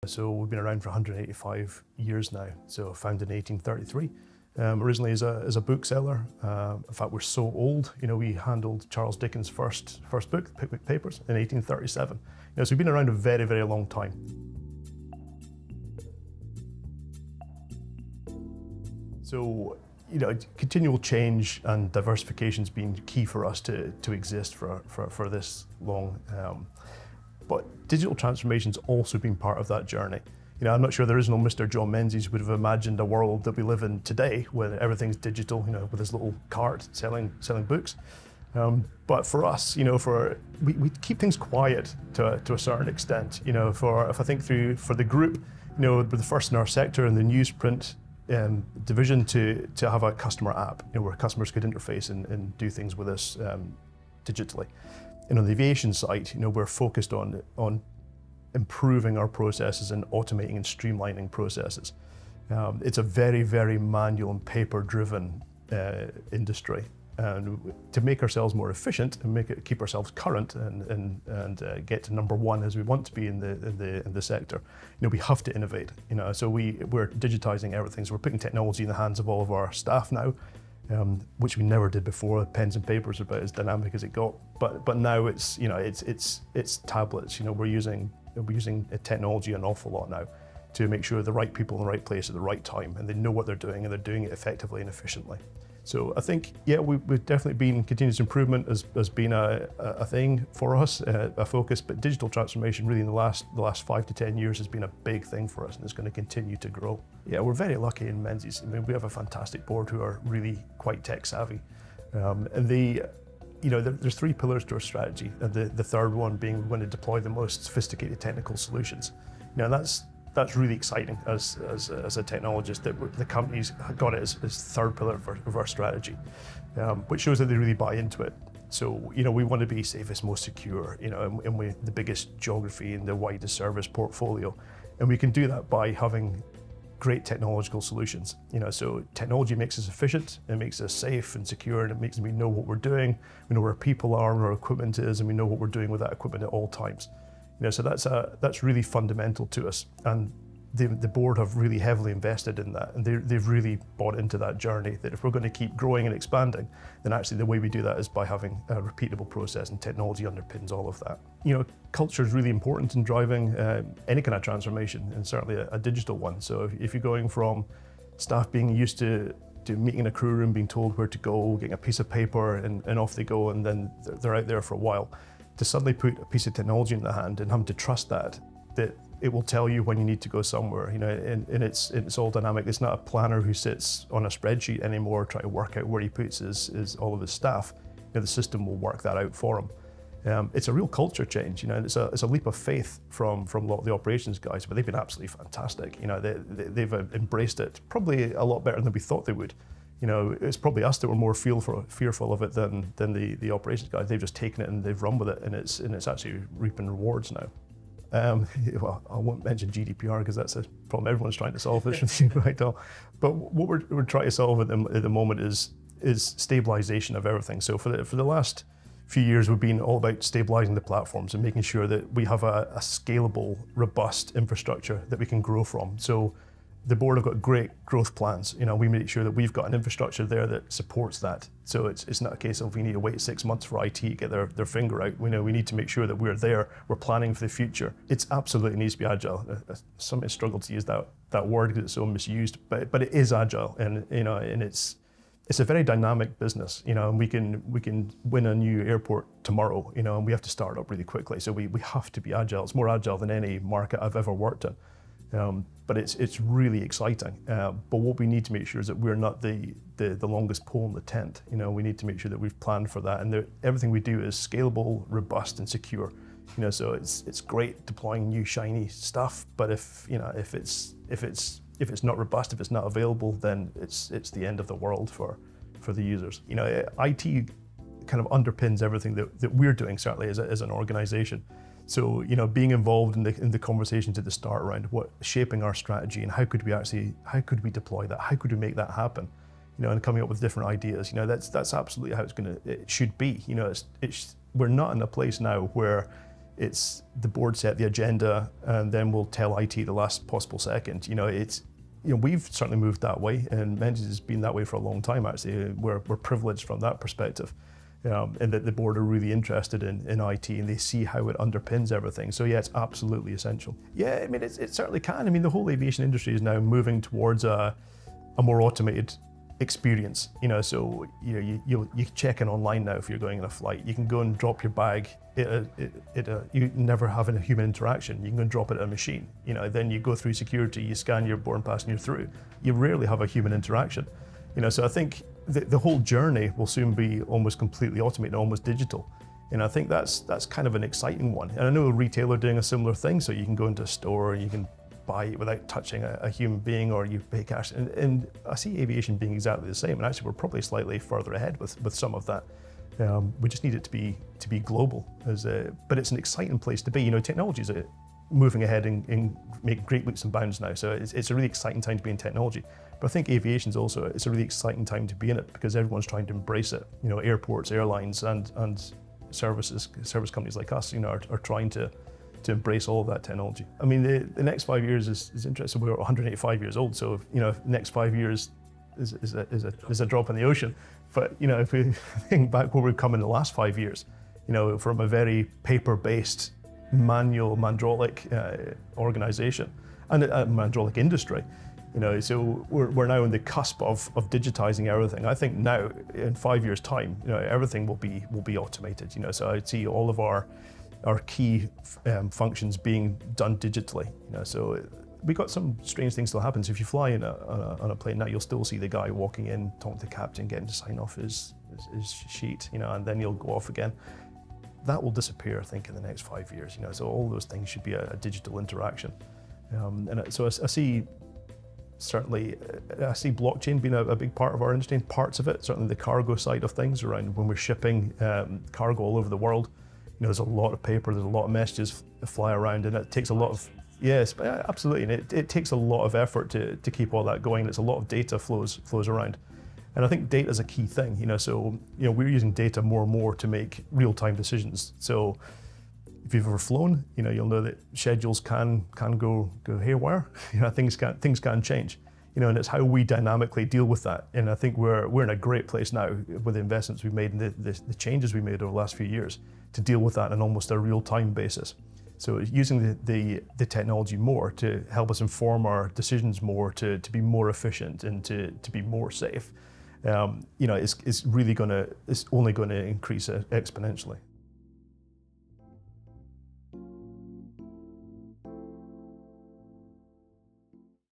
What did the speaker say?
So we've been around for 185 years now. So founded in 1833, originally as a bookseller. In fact, we're so old. We handled Charles Dickens' first book, The Pickwick Papers, in 1837. So we've been around a very, very long time. So, continual change and diversification has been key for us to exist for this long. But digital transformation's also been part of that journey. I'm not sure the original Mr. John Menzies would have imagined a world that we live in today where everything's digital, with his little cart selling books. But for us, we keep things quiet to a certain extent. If I think through for the group, we're the first in our sector in the newsprint division to have a customer app, where customers could interface and do things with us digitally. And on the aviation side, we're focused on improving our processes and automating and streamlining processes. It's a very, very manual and paper-driven industry. And to make ourselves more efficient and keep ourselves current and get to number one as we want to be in the sector, we have to innovate. So we're digitizing everything. So we're putting technology in the hands of all of our staff now, which we never did before. Pens and papers are about as dynamic as it got. But now it's tablets. We're using technology an awful lot now to make sure the right people in the right place at the right time, and they know what they're doing and they're doing it effectively and efficiently. So I think, yeah, we've definitely been continuous improvement has been a thing for us, a focus. But digital transformation, really, in the last 5 to 10 years, has been a big thing for us, and it's going to continue to grow. Yeah, we're very lucky in Menzies. We have a fantastic board who are really quite tech savvy, and there's 3 pillars to our strategy, and the third one being we want to deploy the most sophisticated technical solutions. Now that's really exciting as a technologist, that the company's got it as third pillar of our strategy, which shows that they really buy into it. So we want to be safest, most secure, and with the biggest geography and the widest service portfolio, and we can do that by having great technological solutions. So technology makes us efficient, it makes us safe and secure, and it makes we know what we're doing, we know where people are and where our equipment is, and we know what we're doing with that equipment at all times. So that's really fundamental to us, and the board have really heavily invested in that, and they've really bought into that journey, that if we're going to keep growing and expanding, then actually the way we do that is by having a repeatable process, and technology underpins all of that. Culture is really important in driving any kind of transformation, and certainly a digital one. So if you're going from staff being used to meeting in a crew room, being told where to go, getting a piece of paper, and off they go, and then they're out there for a while, to suddenly put a piece of technology in the hand and having to trust that it will tell you when you need to go somewhere, and it's all dynamic. It's not a planner who sits on a spreadsheet anymore trying to work out where he puts all of his staff. The system will work that out for him. It's a real culture change, and it's a leap of faith from a lot of the operations guys, but they've been absolutely fantastic. They've embraced it probably a lot better than we thought they would. It's probably us that were more fearful of it than the operations guys. They've just taken it and they've run with it, and it's actually reaping rewards now. Well, I won't mention GDPR because that's a problem everyone's trying to solve this right now. But what we're trying to solve at the moment is stabilisation of everything. So for the last few years, we've been all about stabilising the platforms and making sure that we have a scalable, robust infrastructure that we can grow from. So the board have got great growth plans. We make sure that we've got an infrastructure there that supports that. So it's not a case of we need to wait 6 months for IT to get their finger out. We need to make sure that we're there, we're planning for the future. It absolutely needs to be agile. Some struggle to use that word because it's so misused, but it is agile, and and it's a very dynamic business. And we can win a new airport tomorrow. And we have to start up really quickly. So we have to be agile. It's more agile than any market I've ever worked in. But it's really exciting. But what we need to make sure is that we're not the longest pole in the tent. We need to make sure that we've planned for that, and everything we do is scalable, robust, and secure. So it's great deploying new shiny stuff, but if it's not robust, if it's not available, then it's the end of the world for the users. IT kind of underpins everything that we're doing, certainly as an organisation. So, being involved in the conversations at the start around shaping our strategy and how could we deploy that? How could we make that happen? And coming up with different ideas. That's absolutely how it should be. We're not in a place now where it's the board set the agenda and then we'll tell IT the last possible second. We've certainly moved that way, and Menzies has been that way for a long time, actually. We're privileged from that perspective, and that the board are really interested in IT, and they see how it underpins everything. So yeah, it's absolutely essential. Yeah, I mean, it certainly can. I mean, the whole aviation industry is now moving towards a more automated experience. So you check in online now if you're going on a flight. You can go and drop your bag. You never have a human interaction. You can go and drop it at a machine. Then you go through security, you scan your boarding pass and you're through. You rarely have a human interaction. So I think the whole journey will soon be almost completely automated, almost digital. And I think that's kind of an exciting one. And I know a retailer doing a similar thing. So you can go into a store and you can buy it without touching a human being, or you pay cash. And I see aviation being exactly the same. And actually, we're probably slightly further ahead with some of that. We just need it to be global, but it's an exciting place to be. Technology is moving ahead and making great leaps and bounds now. So it's a really exciting time to be in technology. But I think aviation is also, it's a really exciting time to be in it because everyone's trying to embrace it. Airports, airlines, and service companies like us, are trying to embrace all of that technology. I mean, the next 5 years is interesting. We're 185 years old, so next 5 years is a drop in the ocean. But if we think back where we've come in the last 5 years, from a very paper-based, manual, mandrolic organization and a mandrolic industry, so we're now on the cusp of digitizing everything. I think now, in 5 years' time, everything will be automated. So I see all of our key functions being done digitally. So we got some strange things still happen. So if you fly on a plane now, you'll still see the guy walking in, talking to the captain, getting to sign off his sheet, and then you'll go off again. That will disappear, I think, in the next 5 years. So all those things should be a digital interaction. So I see blockchain being a big part of our industry, and parts of it, certainly the cargo side of things, around when we're shipping cargo all over the world. There's a lot of paper, there's a lot of messages fly around, and it takes a lot of, yes, absolutely, and it takes a lot of effort to keep all that going. There's a lot of data flows around. And I think data is a key thing, so we're using data more and more to make real-time decisions. So if you've ever flown, you'll know that schedules can go haywire. Things can change. And it's how we dynamically deal with that. And I think we're in a great place now with the investments we've made and the changes we made over the last few years to deal with that on almost a real-time basis. So using the technology more to help us inform our decisions more, to be more efficient and to be more safe, it's only going to increase exponentially.